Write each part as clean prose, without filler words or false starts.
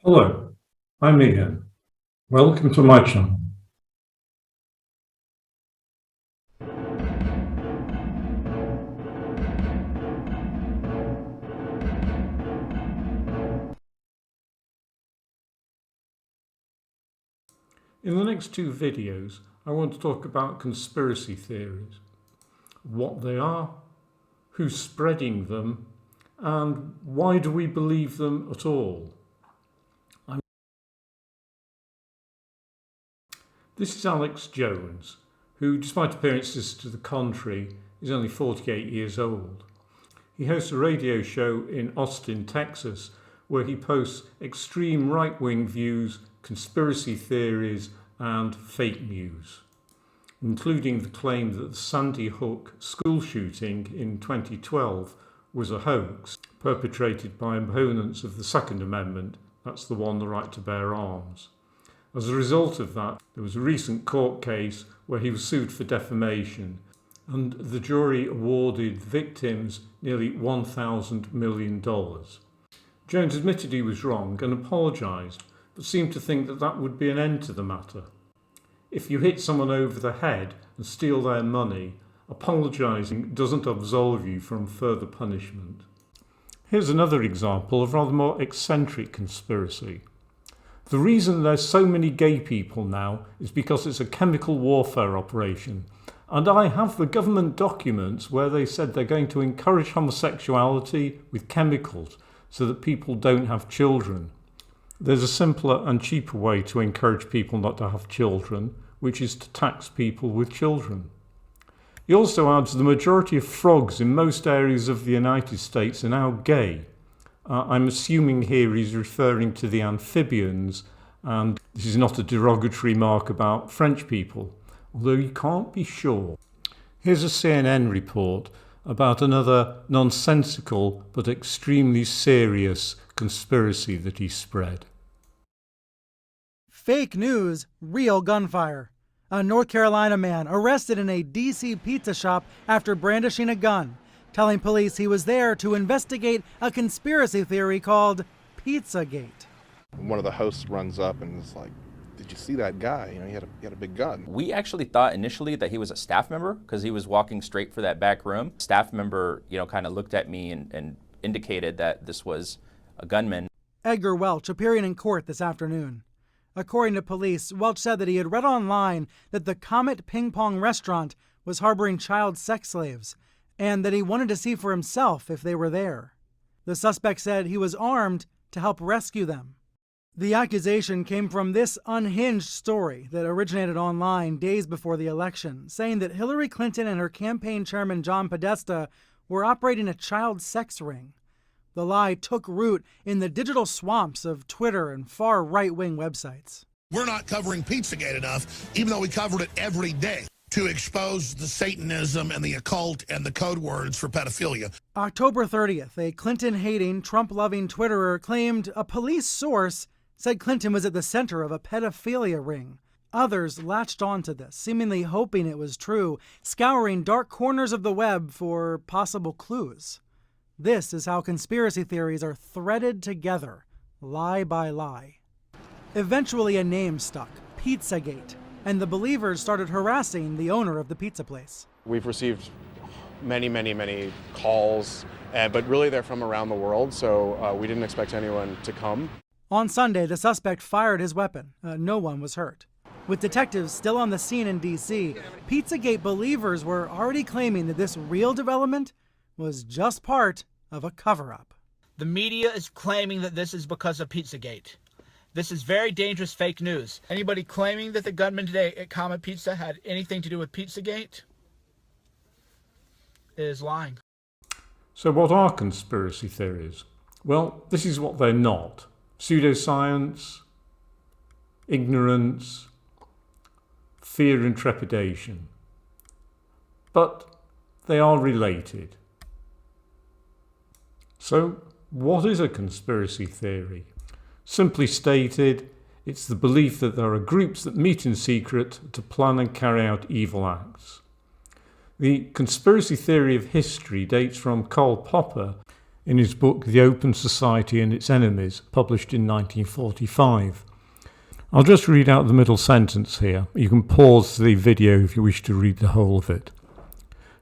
Hello, I'm Ian. Welcome to my channel. In the next two videos, I want to talk about conspiracy theories, what they are, who's spreading them, and why do we believe them at all. This is Alex Jones, who, despite appearances to the contrary, is only 48 years old. He hosts a radio show in Austin, Texas, where he posts extreme right-wing views, conspiracy theories, and fake news, including the claim that the Sandy Hook school shooting in 2012 was a hoax perpetrated by opponents of the Second Amendment, that's the one, the right to bear arms. As a result of that, there was a recent court case where he was sued for defamation, and the jury awarded victims nearly $1,000 million. Jones admitted he was wrong and apologised, but seemed to think that that would be an end to the matter. If you hit someone over the head and steal their money, apologising doesn't absolve you from further punishment. Here's another example of a rather more eccentric conspiracy. The reason there's so many gay people now is because it's a chemical warfare operation. And I have the government documents where they said they're going to encourage homosexuality with chemicals so that people don't have children. There's a simpler and cheaper way to encourage people not to have children, which is to tax people with children. He also adds the majority of frogs in most areas of the United States are now gay. I'm assuming here he's referring to the amphibians, and this is not a derogatory remark about French people, although you can't be sure. Here's a CNN report about another nonsensical but extremely serious conspiracy that he spread. Fake news, real gunfire. A North Carolina man arrested in a D.C. pizza shop after brandishing a gun, telling police he was there to investigate a conspiracy theory called Pizzagate. One of the hosts runs up and is like, "Did you see that guy? You know, he had a big gun." We actually thought initially that he was a staff member because he was walking straight for that back room. Staff member, kind of looked at me and indicated that this was a gunman. Edgar Welch appearing in court this afternoon. According to police, Welch said that he had read online that the Comet Ping Pong restaurant was harboring child sex slaves, and that he wanted to see for himself if they were there. The suspect said he was armed to help rescue them. The accusation came from this unhinged story that originated online days before the election, saying that Hillary Clinton and her campaign chairman John Podesta were operating a child sex ring. The lie took root in the digital swamps of Twitter and far right-wing websites. We're not covering Pizzagate enough, even though we covered it every day, to expose the Satanism and the occult and the code words for pedophilia. October 30th, a Clinton-hating, Trump-loving Twitterer claimed a police source said Clinton was at the center of a pedophilia ring. Others latched onto this, seemingly hoping it was true, scouring dark corners of the web for possible clues. This is how conspiracy theories are threaded together, lie by lie. Eventually a name stuck, Pizzagate, and the believers started harassing the owner of the pizza place. We've received many calls, but really they're from around the world, so we didn't expect anyone to come. On Sunday, the suspect fired his weapon. No one was hurt. With detectives still on the scene in D.C., Pizzagate believers were already claiming that this real development was just part of a cover-up. The media is claiming that this is because of Pizzagate. This is very dangerous fake news. Anybody claiming that the gunman today at Comet Pizza had anything to do with Pizzagate is lying. So what are conspiracy theories? Well, this is what they're not. Pseudoscience, ignorance, fear and trepidation. But they are related. So, what is a conspiracy theory? Simply stated, it's the belief that there are groups that meet in secret to plan and carry out evil acts. The conspiracy theory of history dates from Karl Popper in his book The Open Society and Its Enemies, published in 1945. I'll just read out the middle sentence here. You can pause the video if you wish to read the whole of it.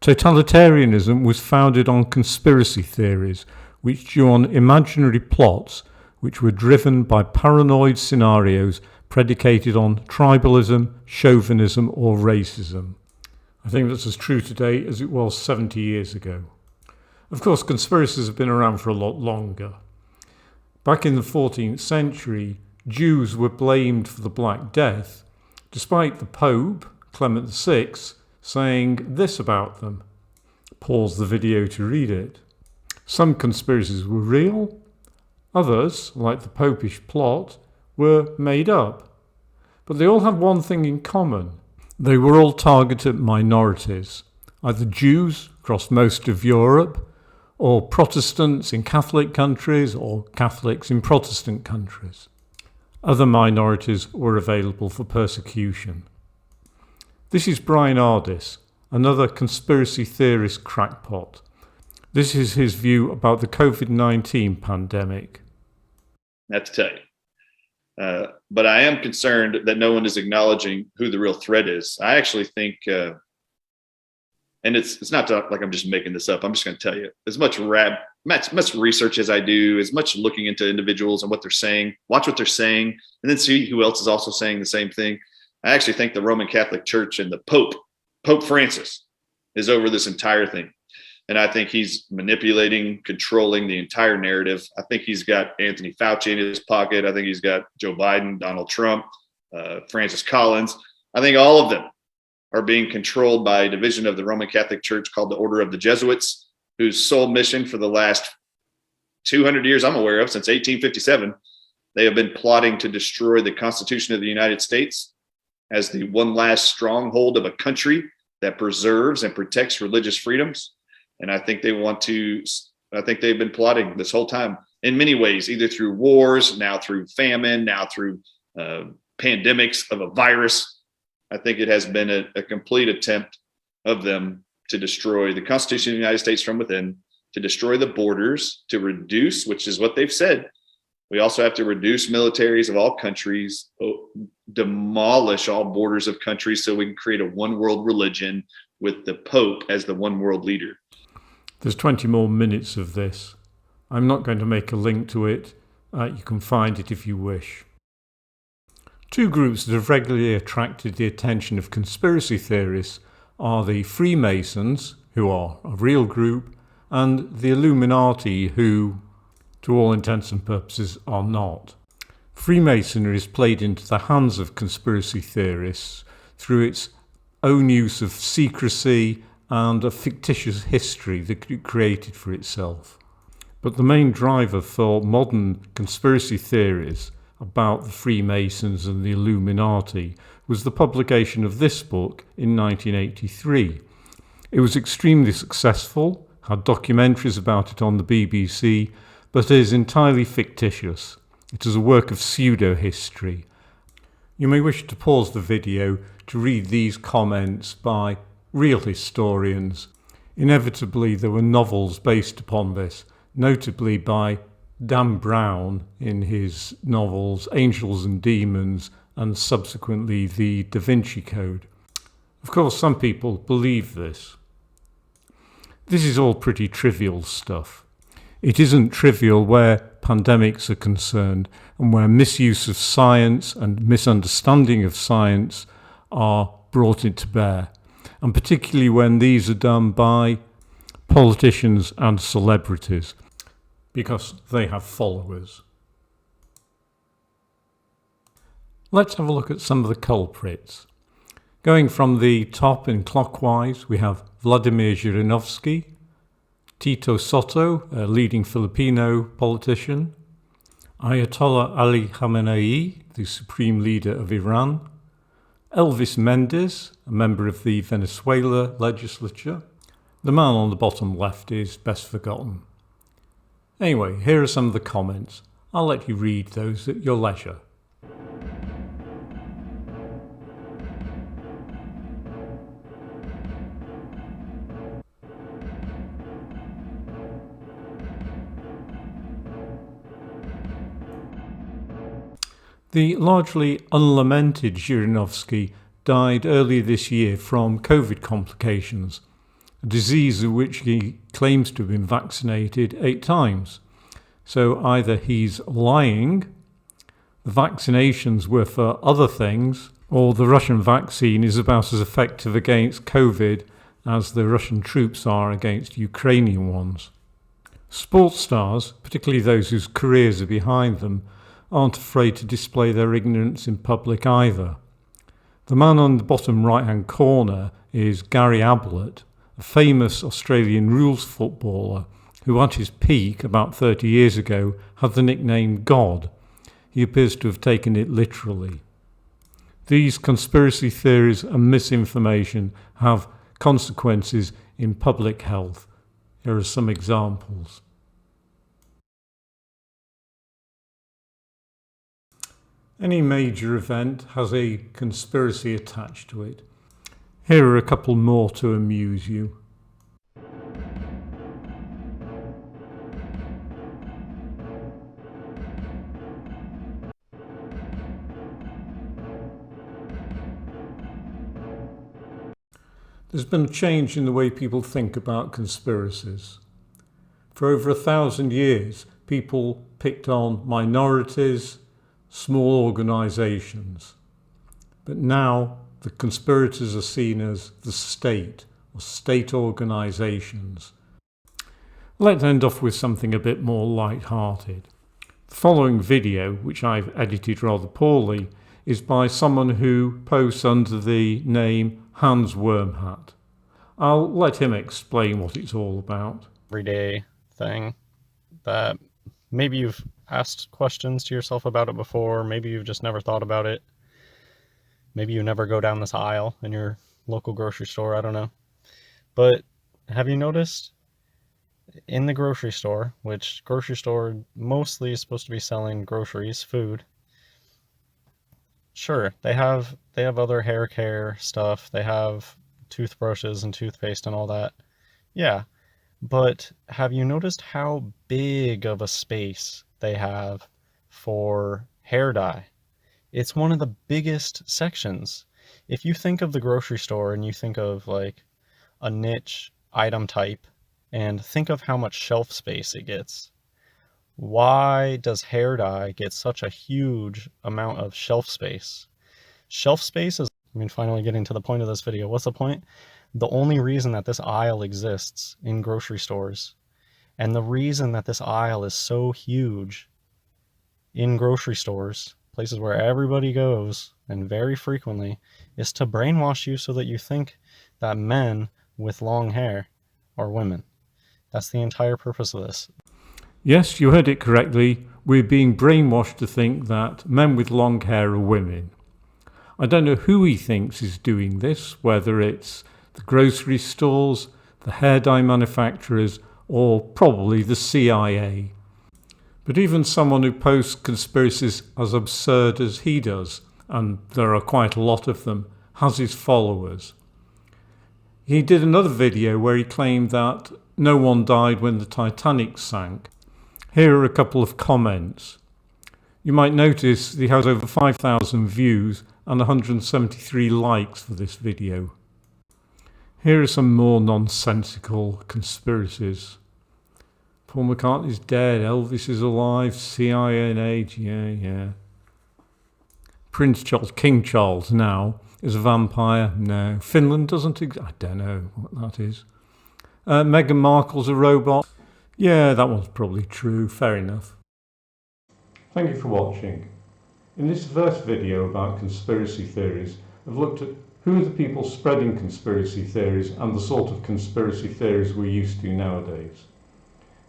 Totalitarianism was founded on conspiracy theories, which drew on imaginary plots which were driven by paranoid scenarios predicated on tribalism, chauvinism, or racism. I think that's as true today as it was 70 years ago. Of course, conspiracies have been around for a lot longer. Back in the 14th century, Jews were blamed for the Black Death, despite the Pope, Clement VI, saying this about them. Pause the video to read it. Some conspiracies were real, others, like the Popish plot, were made up. But they all have one thing in common. They were all targeted minorities, either Jews across most of Europe, or Protestants in Catholic countries, or Catholics in Protestant countries. Other minorities were available for persecution. This is Brian Ardis, another conspiracy theorist crackpot. This is his view about the COVID-19 pandemic. I have to tell you. But I am concerned that no one is acknowledging who the real threat is. I actually think, and it's not like I'm just making this up. I'm just going to tell you, as much research as I do, as much looking into individuals and what they're saying, watch what they're saying, and then see who else is also saying the same thing. I actually think the Roman Catholic Church and the Pope Francis, is over this entire thing. And I think he's manipulating, controlling the entire narrative. I think he's got Anthony Fauci in his pocket. I think he's got Joe Biden, Donald Trump, Francis Collins. I think all of them are being controlled by a division of the Roman Catholic Church called the Order of the Jesuits, whose sole mission for the last 200 years I'm aware of, since 1857, they have been plotting to destroy the Constitution of the United States as the one last stronghold of a country that preserves and protects religious freedoms. And I think they've been plotting this whole time in many ways, either through wars, now through famine, now through pandemics of a virus. I think it has been a complete attempt of them to destroy the Constitution of the United States from within, to destroy the borders, to reduce, which is what they've said. We also have to reduce militaries of all countries, demolish all borders of countries so we can create a one world religion with the Pope as the one world leader. There's 20 more minutes of this. I'm not going to make a link to it. You can find it if you wish. Two groups that have regularly attracted the attention of conspiracy theorists are the Freemasons, who are a real group, and the Illuminati, who, to all intents and purposes, are not. Freemasonry is played into the hands of conspiracy theorists through its own use of secrecy and a fictitious history that it created for itself. But the main driver for modern conspiracy theories about the Freemasons and the Illuminati was the publication of this book in 1983. It was extremely successful, had documentaries about it on the BBC, but it is entirely fictitious. It is a work of pseudo-history. You may wish to pause the video to read these comments by real historians. Inevitably, there were novels based upon this, notably by Dan Brown in his novels Angels and Demons and subsequently The Da Vinci Code. Of course, some people believe this. This is all pretty trivial stuff. It isn't trivial where pandemics are concerned and where misuse of science and misunderstanding of science are brought into bear, and particularly when these are done by politicians and celebrities, because they have followers. Let's have a look at some of the culprits. Going from the top in clockwise, we have Vladimir Zhirinovsky, Tito Soto, a leading Filipino politician, Ayatollah Ali Khamenei, the supreme leader of Iran, Elvis Mendes, a member of the Venezuela legislature. The man on the bottom left is best forgotten. Anyway, here are some of the comments. I'll let you read those at your leisure. The largely unlamented Zhirinovsky died earlier this year from COVID complications, a disease of which he claims to have been vaccinated 8 times. So either he's lying, the vaccinations were for other things, or the Russian vaccine is about as effective against COVID as the Russian troops are against Ukrainian ones. Sports stars, particularly those whose careers are behind them, aren't afraid to display their ignorance in public either. The man on the bottom right-hand corner is Gary Ablett, a famous Australian rules footballer who at his peak about 30 years ago had the nickname God. He appears to have taken it literally. These conspiracy theories and misinformation have consequences in public health. Here are some examples. Any major event has a conspiracy attached to it. Here are a couple more to amuse you. There's been a change in the way people think about conspiracies. For over 1,000 years, people picked on minorities, small organisations. But now the conspirators are seen as the state or state organisations. Let's end off with something a bit more light-hearted. The following video, which I've edited rather poorly, is by someone who posts under the name Hans Wormhat. I'll let him explain what it's all about. Everyday thing that maybe you've asked questions to yourself about it before, maybe you've just never thought about it. Maybe you never go down this aisle in your local grocery store, I don't know. But have you noticed in the grocery store, which grocery store mostly is supposed to be selling groceries, food. Sure, they have other hair care stuff. They have toothbrushes and toothpaste and all that. Yeah, but have you noticed how big of a space they have for hair dye? It's one of the biggest sections. If you think of the grocery store and you think of like a niche item type and think of how much shelf space it gets, why does hair dye get such a huge amount of shelf space? Shelf space is, finally getting to the point of this video. What's the point? The only reason that this aisle exists in grocery stores, and the reason that this aisle is so huge in grocery stores, places where everybody goes and very frequently, is to brainwash you so that you think that men with long hair are women. That's the entire purpose of this. Yes, you heard it correctly. We're being brainwashed to think that men with long hair are women. I don't know who he thinks is doing this, whether it's the grocery stores, the hair dye manufacturers, or probably the CIA. But even someone who posts conspiracies as absurd as he does, and there are quite a lot of them, has his followers. He did another video where he claimed that no one died when the Titanic sank. Here are a couple of comments. You might notice he has over 5,000 views and 173 likes for this video. Here are some more nonsensical conspiracies. Paul McCartney's dead, Elvis is alive, CIA and age, yeah. Prince Charles, King Charles now, is a vampire, no. Finland doesn't exist, I don't know what that is. Meghan Markle's a robot. Yeah, that one's probably true. Fair enough. Thank you for watching. In this first video about conspiracy theories, I've looked at who are the people spreading conspiracy theories and the sort of conspiracy theories we're used to nowadays.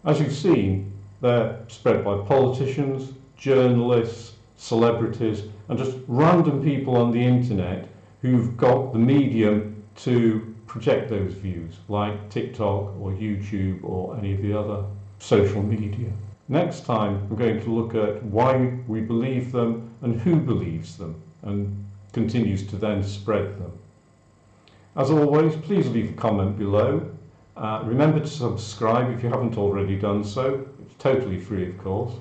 As you've seen, they're spread by politicians, journalists, celebrities, and just random people on the internet who've got the medium to project those views, like TikTok or YouTube or any of the other social media. Next time, I'm going to look at why we believe them and who believes them, and continues to then spread them. As always, please leave a comment below. Remember to subscribe if you haven't already done so. It's totally free, of course.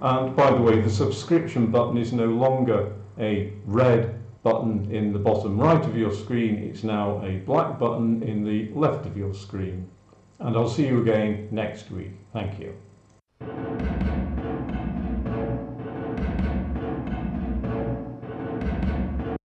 And by the way, the subscription button is no longer a red button in the bottom right of your screen, it's now a black button in the left of your screen. And I'll see you again next week. Thank you.